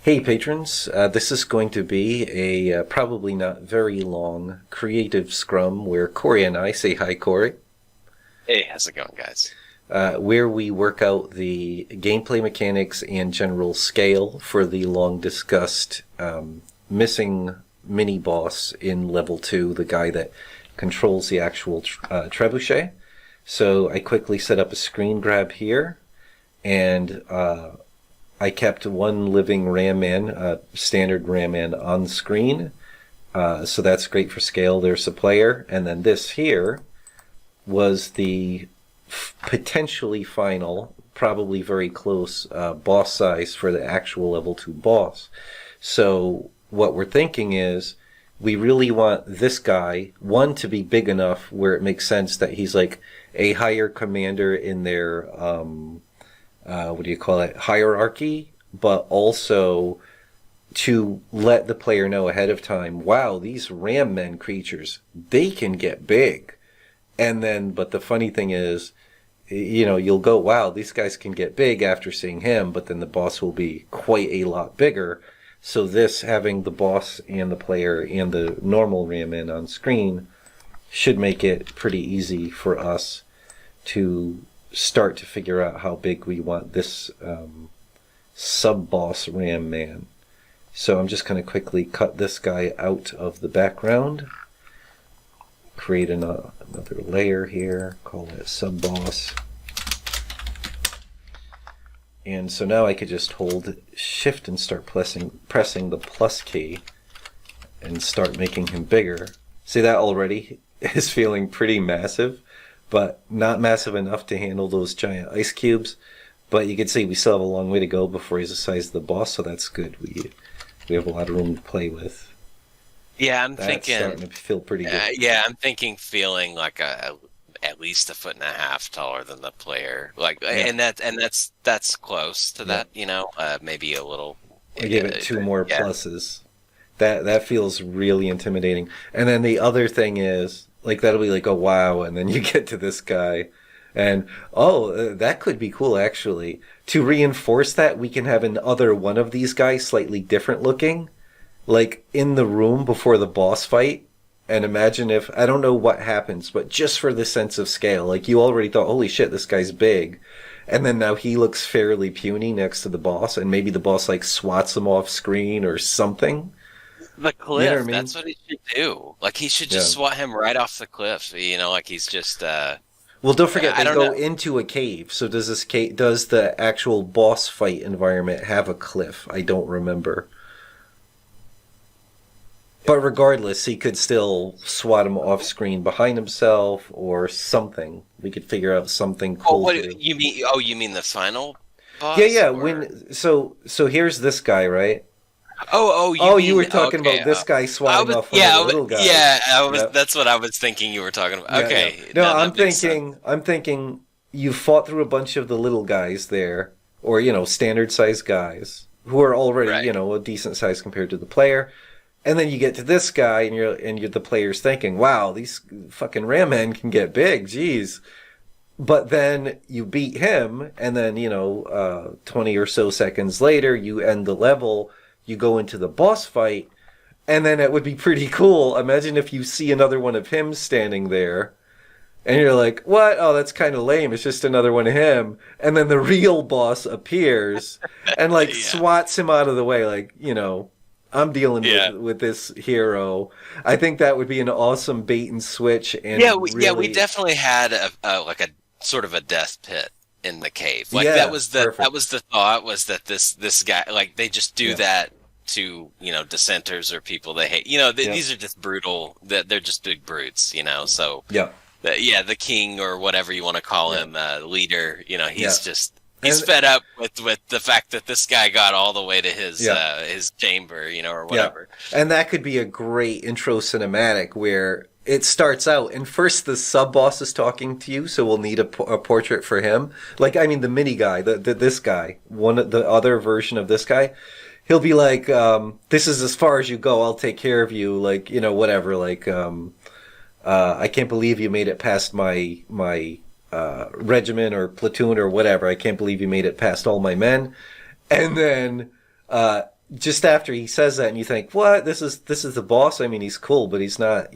Hey patrons, this is going to be a probably not very long creative scrum where Corey and I say hi, Corey. Hey, how's it going, guys? Where we work out the gameplay mechanics and general scale for the long discussed missing mini boss in level 2, the guy that controls the actual trebuchet. So I quickly set up a screen grab here, and I kept one living Ram Man, standard Ram Man, on screen. So that's great for scale. There's a player. And then this here was the potentially final, probably very close, boss size for the actual level 2 boss. So what we're thinking is we really want this guy, one, to be big enough where it makes sense that he's like a higher commander in their hierarchy, but also to let the player know ahead of time, wow, these ram men creatures, they can get big. And then, but the funny thing is, you'll go, wow, these guys can get big after seeing him, but then the boss will be quite a lot bigger. So this, having the boss and the player and the normal ram men on screen, should make it pretty easy for us to start to figure out how big we want this sub-boss Ram Man. So I'm just going to quickly cut this guy out of the background, create another layer here, call it sub-boss. And so now I could just hold Shift and start pressing the plus key and start making him bigger. See, that already is feeling pretty massive, but not massive enough to handle those giant ice cubes. But you can see we still have a long way to go before he's the size of the boss, so that's good. We have a lot of room to play with. Yeah, I'm That's thinking. starting to feel pretty good. Yeah, I'm thinking feeling like at least 1.5 feet taller than the player. Like, Yeah. and that's close to that. Maybe a little. I gave it 2 more yeah. pluses. That feels really intimidating. And then the other thing is, like, that'll be like, oh wow, and then you get to this guy, and that could be cool actually. To reinforce that, we can have another one of these guys slightly different looking, like in the room before the boss fight. And imagine if, I don't know what happens, but just for the sense of scale, like you already thought, holy shit, this guy's big. And then now he looks fairly puny next to the boss, and maybe the boss like swats him off screen or something. The cliff. You know what I mean? That's what he should do. Like he should just swat him right off the cliff. Like he's just. Well, don't forget, they go know. into a cave. So does the actual boss fight environment have a cliff? I don't remember. But regardless, he could still swat him off screen behind himself or something. We could figure out something cool. What you mean? Oh, you mean the final boss? Yeah. Or... So here's this guy, right? You were talking about this guy swatting off one of the little guys. Yeah, Yep. That's what I was thinking you were talking about. Yeah, Okay. yeah. No, I'm thinking you fought through a bunch of the little guys there, or standard sized guys who are already Right. a decent size compared to the player. And then you get to this guy, and you're the player's thinking, wow, these fucking ram men can get big, jeez. But then you beat him, and then 20 or so seconds later, you end the level. You go into the boss fight, and then it would be pretty cool. Imagine if you see another one of him standing there, and you're like, what? Oh, that's kind of lame. It's just another one of him. And then the real boss appears and swats him out of the way. Like, I'm dealing with this hero. I think that would be an awesome bait and switch. And we definitely had a sort of a death pit in the cave. Like Yeah, that was the thought, was that this guy, like, they just do that to dissenters or people they hate. These are just brutal. They're just big brutes. So the king or whatever you want to call him, leader. He's just. He's fed up with the fact that this guy got all the way to his chamber, or whatever. Yeah. And that could be a great intro cinematic where it starts out, and first the sub-boss is talking to you, so we'll need a portrait for him. Like, I mean, the mini guy, this guy, the other version of this guy, he'll be like, this is as far as you go, I'll take care of you, like, whatever, like, I can't believe you made it past my regiment or platoon or whatever. I can't believe you made it past all my men. And then just after he says that, and you think, what? This is the boss. I mean, he's cool, but he's not,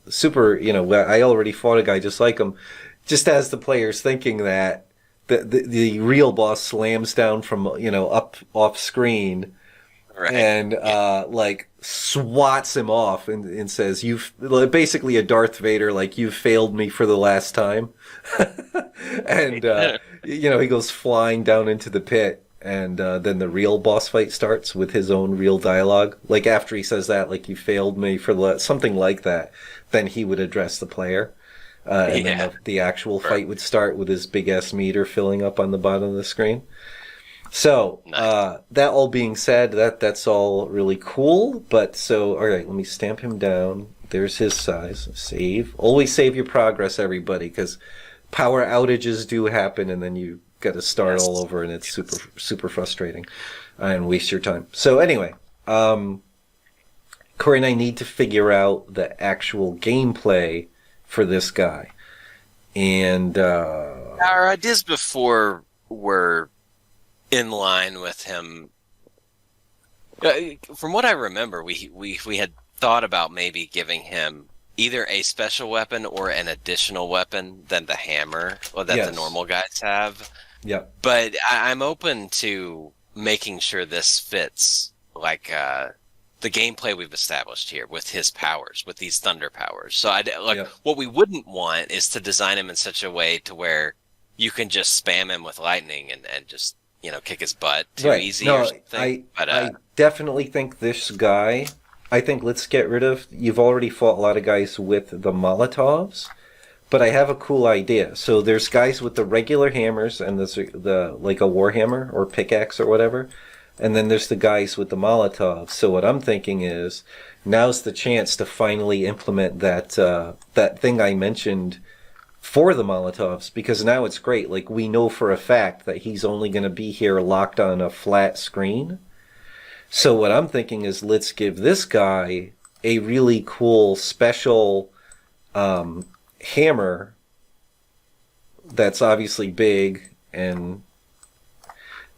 super. I already fought a guy just like him. Just as the player's thinking that, the real boss slams down from up off screen, right. And like swats him off and says, "You've basically a Darth Vader, like you've failed me for the last time," and he goes flying down into the pit. And then the real boss fight starts with his own real dialogue. Like after he says that, like you failed me for something like that, then he would address the player. And then the actual fight would start with his big ass meter filling up on the bottom of the screen. So nice. That all being said, that's all really cool. But all right, let me stamp him down. There's his size. Save. Always save your progress, everybody, because power outages do happen, and then you got to start all over, and it's super super frustrating and waste your time. So anyway, Corey and I need to figure out the actual gameplay for this guy, and our ideas before were in line with him. From what I remember, we had thought about maybe giving him either a special weapon or an additional weapon than the hammer that the normal guys have. Yeah, but I'm open to making sure this fits like the gameplay we've established here with his powers, with these thunder powers. So what we wouldn't want is to design him in such a way to where you can just spam him with lightning and just kick his butt too easy or something. I definitely think this guy. I think let's get rid of. You've already fought a lot of guys with the Molotovs. But I have a cool idea. So there's guys with the regular hammers and there's the like a warhammer or pickaxe or whatever. And then there's the guys with the Molotovs. So what I'm thinking is now's the chance to finally implement that thing I mentioned for the Molotovs, because now it's great. Like we know for a fact that he's only going to be here locked on a flat screen. So what I'm thinking is let's give this guy a really cool special hammer that's obviously big, and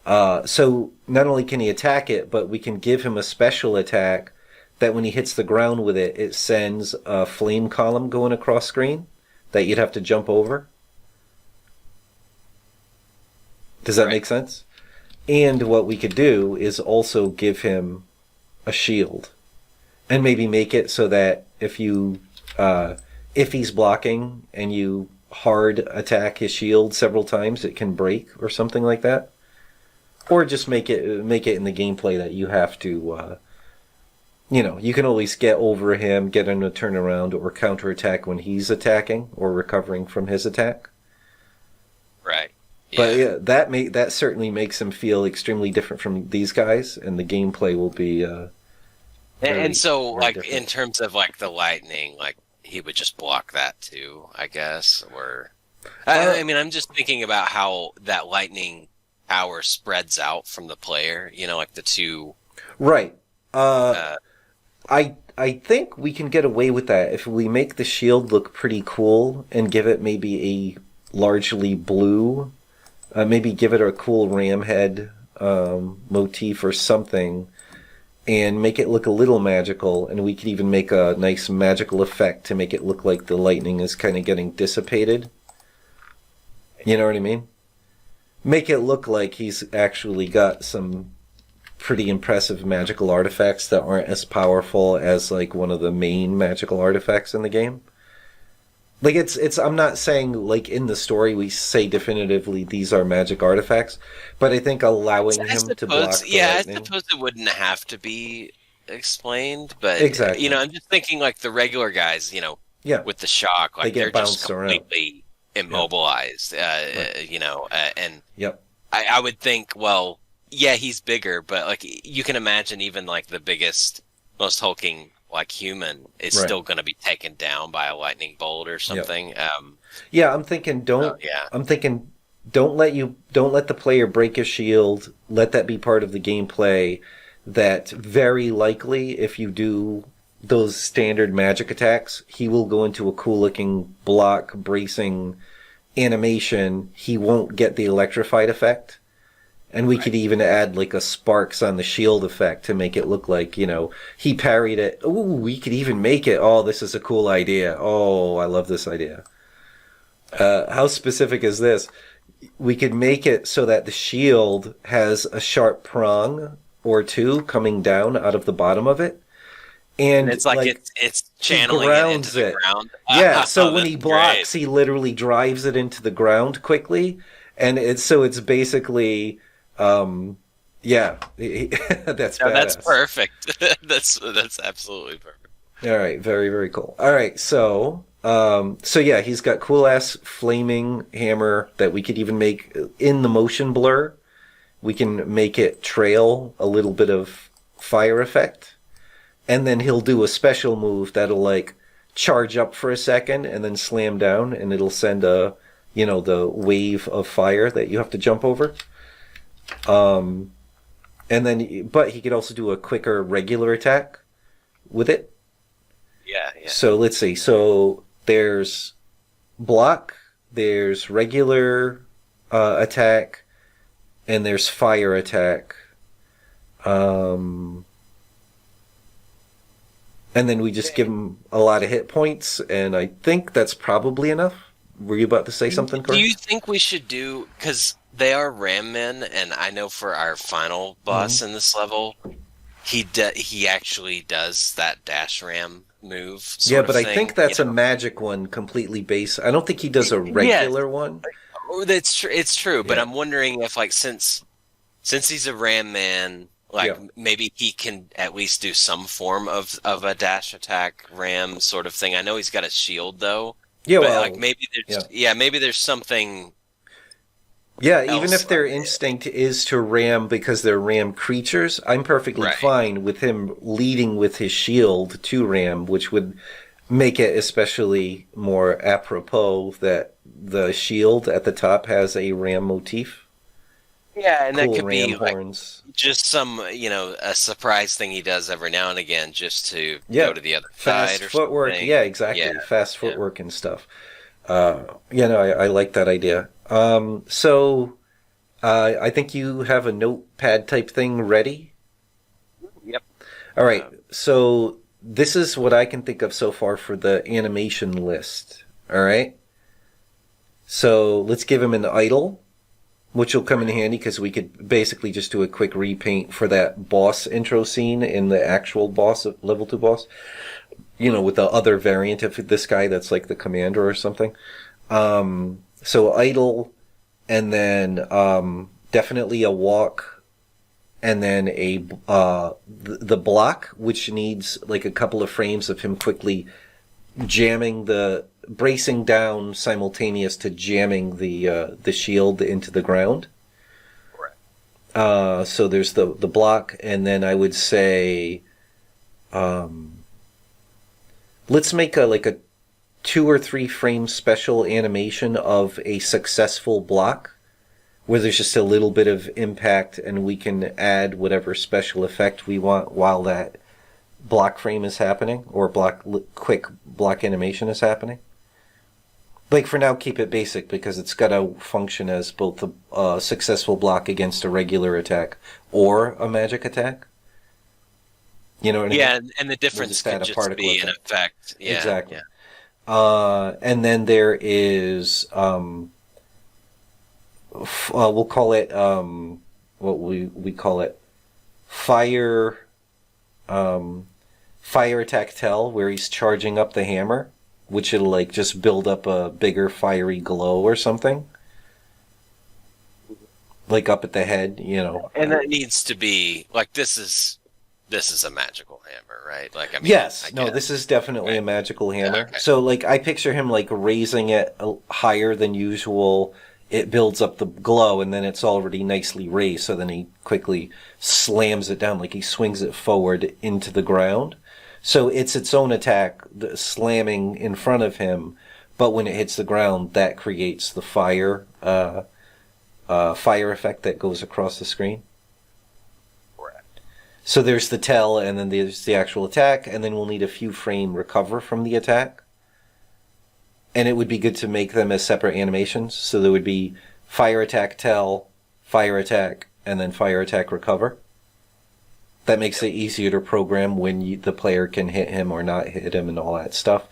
so not only can he attack it, but we can give him a special attack that when he hits the ground with it, it sends a flame column going across screen that you'd have to jump over. Does that make sense? And what we could do is also give him a shield and maybe make it so that if he's blocking and you hard attack his shield several times, it can break or something like that. Or just make it in the gameplay that you have to, you can always get over him, get him to turn around or counterattack when he's attacking or recovering from his attack. Right. Yeah. But that certainly makes him feel extremely different from these guys, and the gameplay will be. And so, like different. In terms of like the lightning, like he would just block that too, I guess. Or, I mean, I'm just thinking about how that lightning power spreads out from the player. Like the two. Right. I think we can get away with that if we make the shield look pretty cool and give it maybe a largely blue. Maybe give it a cool ram head motif or something, and make it look a little magical. And we could even make a nice magical effect to make it look like the lightning is kind of getting dissipated. You know what I mean? Make it look like he's actually got some pretty impressive magical artifacts that aren't as powerful as like one of the main magical artifacts in the game. Like it's I'm not saying like in the story we say definitively these are magic artifacts, but I think allowing him to block the lightning. I suppose it wouldn't have to be explained, but exactly. I'm just thinking like the regular guys, with the shock, like they're just completely immobilized, and yep. I would think, well, yeah, he's bigger, but like you can imagine even like the biggest, most hulking like human is still going to be taken down by a lightning bolt or something. Yep. I'm thinking don't let the player break his shield. Let that be part of the gameplay. That very likely, if you do those standard magic attacks, he will go into a cool looking block bracing animation. He won't get the electrified effect. And we could even add like a sparks on the shield effect to make it look like, he parried it. Ooh, we could even make it. Oh, this is a cool idea. Oh, I love this idea. How specific is this? We could make it so that the shield has a sharp prong or two coming down out of the bottom of it. And it's like it's channeling it into the ground. Yeah, so when he blocks, he literally drives it into the ground quickly. And it's basically... that's badass. That's perfect. That's absolutely perfect. All right, very, very cool. All right, so he's got cool ass flaming hammer that we could even make in the motion blur. We can make it trail a little bit of fire effect, and then he'll do a special move that'll like charge up for a second and then slam down, and it'll send the wave of fire that you have to jump over. And then, but he could also do a quicker regular attack with it. Yeah. So let's see. So there's block, there's regular attack, and there's fire attack. And then we just give him a lot of hit points, and I think that's probably enough. Were you about to say something, Corey? Do you think we should do... Because they are ram men, and I know for our final boss in this level, he actually does that dash ram move. Yeah, but I think that's a magic one completely based. I don't think he does a regular one. It's true, but I'm wondering if, like, since he's a ram man, maybe he can at least do some form of a dash attack ram sort of thing. I know he's got a shield though. Yeah, but like maybe there's something. Yeah, even if their instinct is to ram because they're ram creatures, I'm perfectly fine with him leading with his shield to ram, which would make it especially more apropos that the shield at the top has a ram motif. Yeah, and cool that could ram be horns. Like just some, a surprise thing he does every now and again just to go to the other side or footwork. Something. Yeah, exactly. Yeah. Fast footwork and stuff. I like that idea. So I think you have a notepad type thing ready? Yep. All right. So this is what I can think of so far for the animation list. All right. So let's give him an idle, which will come in handy because we could basically just do a quick repaint for that boss intro scene in the actual boss, level 2 boss. With the other variant of this guy that's like the commander or something. So idle, and then definitely a walk, and then the block, which needs like a couple of frames of him quickly bracing down simultaneous to jamming the shield into the ground. Correct. So there's the block, and then I would say, let's make a 2 or 3 frame special animation of a successful block, where there's just a little bit of impact, and we can add whatever special effect we want while that block frame is happening, or quick block animation is happening. Like for now, keep it basic because it's got to function as both a successful block against a regular attack or a magic attack. You know what I mean? Yeah, and the difference could just be an effect. Yeah, exactly. Yeah. And then there is, we'll call it, what we call it, fire attack tell, where he's charging up the hammer, which it'll like just build up a bigger fiery glow or something. Like up at the head, And that needs to be, like, this is a magical hammer, right? Like, I mean, yes. No, this is definitely a magical hammer. Yeah, okay. So, like, I picture him, like, raising it higher than usual. It builds up the glow, and then it's already nicely raised, so then he quickly slams it down, like he swings it forward into the ground. So it's its own attack, slamming in front of him, but when it hits the ground, that creates the fire effect that goes across the screen. So there's the tell, and then there's the actual attack, and then we'll need a few frame recover from the attack. And it would be good to make them as separate animations. So there would be fire attack tell, fire attack, and then fire attack recover. That makes it easier to program when the player can hit him or not hit him and all that stuff.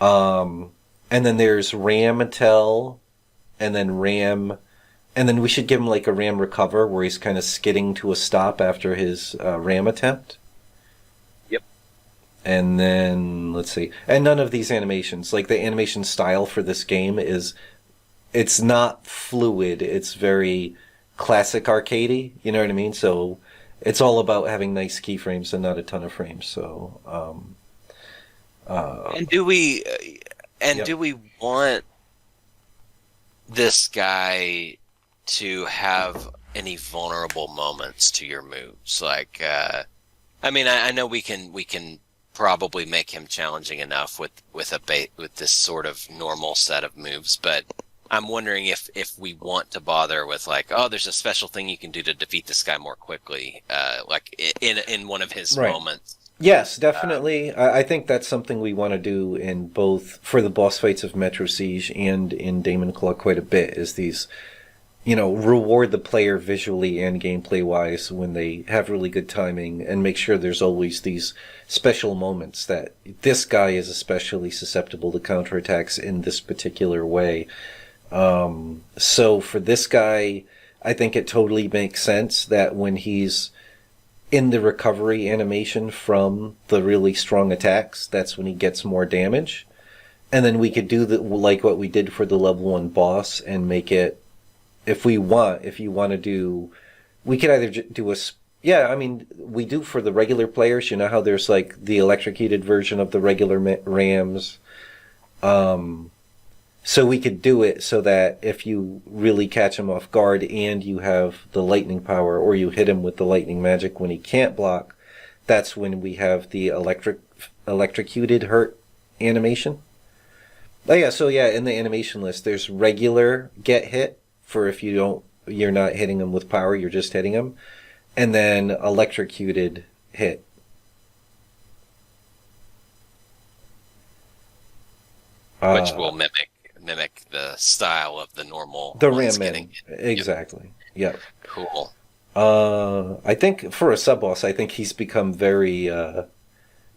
And then there's ram tell, and then we should give him like a ram recover where he's kind of skidding to a stop after his ram attempt. Yep. And then, let's see. And none of these animations, like the animation style for this game it's not fluid. It's very classic arcadey, you know what I mean? So it's all about having nice keyframes and not a ton of frames. So, do we want this guy to have any vulnerable moments to your moves? Like, I mean, I know we can probably make him challenging enough with this sort of normal set of moves, but I'm wondering if we want to bother with like, oh, there's a special thing you can do to defeat this guy more quickly, like in one of his moments. Yes, definitely. I think that's something we want to do in both for the boss fights of Metro Siege and in Daemon Claw quite a bit, is these, reward the player visually and gameplay wise when they have really good timing, and make sure there's always these special moments that this guy is especially susceptible to counterattacks in this particular way. So for this guy, I think it totally makes sense that when he's in the recovery animation from the really strong attacks, that's when he gets more damage. And then we could do like what we did for the level 1 boss and make it, if you want to do, we could either do we do for the regular players, how there's like the electrocuted version of the regular rams. So we could do it so that if you really catch him off guard and you have the lightning power, or you hit him with the lightning magic when he can't block, that's when we have the electrocuted hurt animation. Oh yeah, so yeah, in the animation list, there's regular get hit for if you're not hitting him with power, you're just hitting him, and then electrocuted hit. Which will mimic the style of the normal ram getting exactly. Yep. Cool. I think for a sub-boss, I think he's become very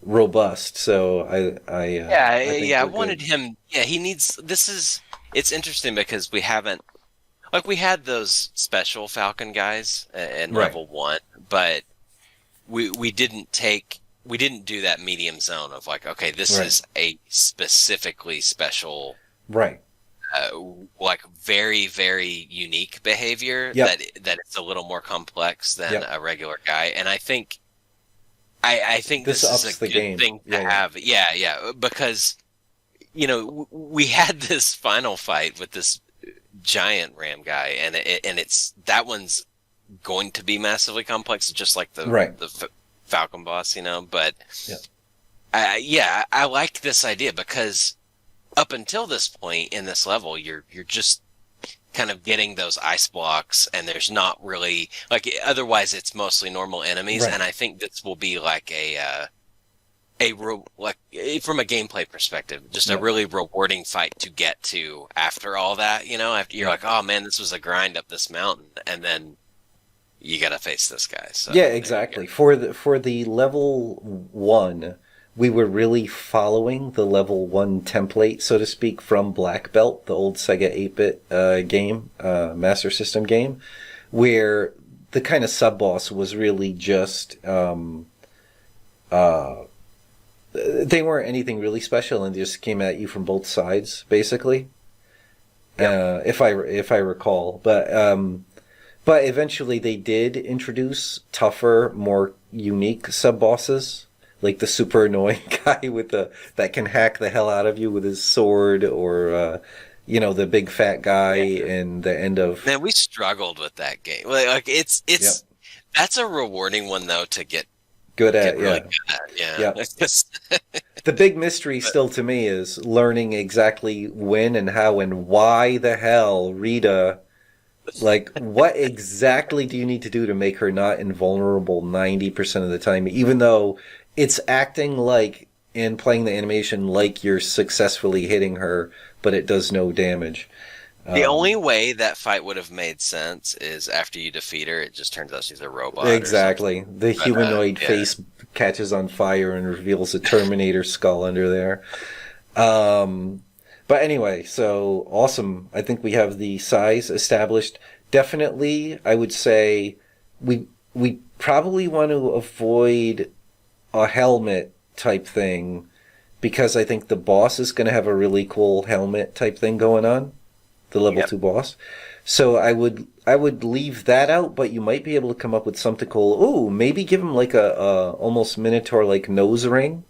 robust. So I wanted him. Yeah, he needs. It's interesting because we haven't, like, we had those special Falcon guys in level 1, but we didn't do that medium zone of like, okay, this is a specifically special. Right. Like very, very unique behavior that it's a little more complex than a regular guy. And I think this is a good thing to have. Yeah. Because, we had this final fight with this giant ram guy, and that one's going to be massively complex, just like the Falcon boss, but I like this idea because up until this point in this level, you're just kind of getting those ice blocks, and there's not really otherwise it's mostly normal enemies, and I think this will be like from a gameplay perspective, just a really rewarding fight to get to after all that. After you're like, oh man, this was a grind up this mountain, and then you got to face this guy. So yeah, exactly. For the level 1. We were really following the level 1 template, so to speak, from Black Belt, the old Sega 8-bit game, Master System game, where the kind of sub-boss was really just... they weren't anything really special, and they just came at you from both sides, basically, if I recall. But eventually they did introduce tougher, more unique sub-bosses, like the super annoying guy that can hack the hell out of you with his sword, or the big fat guy in the end of. Man, we struggled with that game. Like it's that's a rewarding one though to get good at. Really good at. Yeah. The big mystery still to me is learning exactly when and how and why the hell Rita. Like, what exactly do you need to do to make her not invulnerable 90% of the time, even though it's acting like, and playing the animation like you're successfully hitting her, but it does no damage. The only way that fight would have made sense is after you defeat her, it just turns out she's a robot. Exactly. The But, humanoid yeah. face catches on fire and reveals a Terminator skull under there. But anyway, so awesome. I think we have the size established. Definitely, I would say we probably want to avoid a helmet type thing because I think the boss is going to have a really cool helmet type thing going on, the level 2 boss. So I would leave that out, but you might be able to come up with something cool. Ooh, maybe give him like a almost Minotaur like nose ring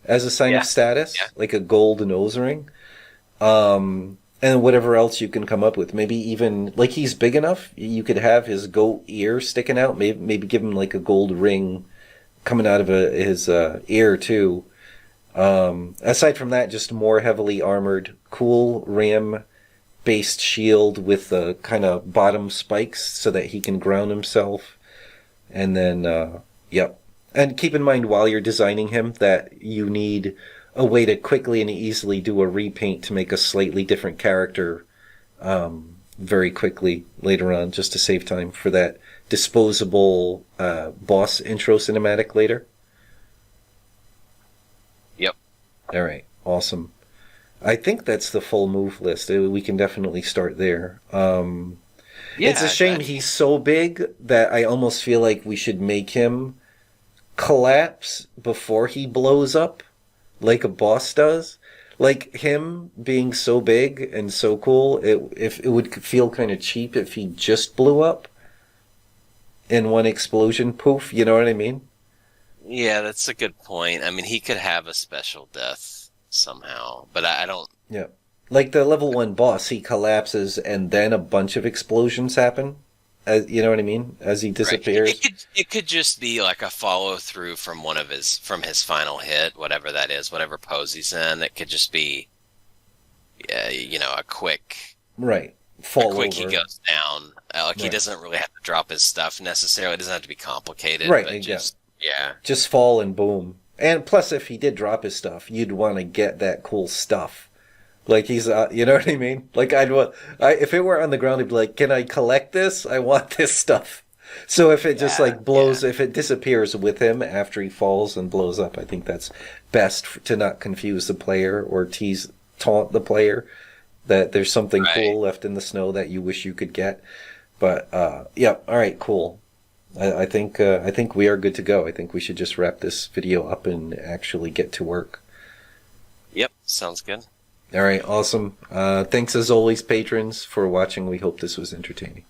as a sign of status, like a gold nose ring. And whatever else you can come up with. Maybe even, like, he's big enough, you could have his goat ear sticking out. Maybe give him, like, a gold ring coming out of his ear, too. Aside from that, just more heavily armored, cool ram-based shield with the kind of bottom spikes so that he can ground himself. And then, yep. And keep in mind, while you're designing him, that you need a way to quickly and easily do a repaint to make a slightly different character very quickly later on, just to save time for that disposable boss intro cinematic later. Yep. All right. Awesome. I think that's the full move list. We can definitely start there. It's a shame he's so big that I almost feel like we should make him collapse before he blows up. Like a boss does. Like him being so big and so cool, it would feel kind of cheap if he just blew up in one explosion, poof, you know what I mean? Yeah, that's a good point. I mean, he could have a special death somehow, but I don't... Yeah. Like the level 1 boss, he collapses and then a bunch of explosions happen. You know what I mean? As he disappears. Right. It could just be like a follow through from from his final hit, whatever that is, whatever pose he's in. It could just be, a quick, fall quick over. He goes down. He doesn't really have to drop his stuff necessarily. It doesn't have to be complicated. Right. But just fall and boom. And plus, if he did drop his stuff, you'd want to get that cool stuff. Like he's, you know what I mean? Like if it were on the ground, I'd be like, can I collect this? I want this stuff. So if it just blows, if it disappears with him after he falls and blows up, I think that's best to not confuse the player or taunt the player that there's something cool left in the snow that you wish you could get. But, all right, cool. I think we are good to go. I think we should just wrap this video up and actually get to work. Yep, sounds good. All right, awesome. Thanks as always, patrons, for watching. We hope this was entertaining.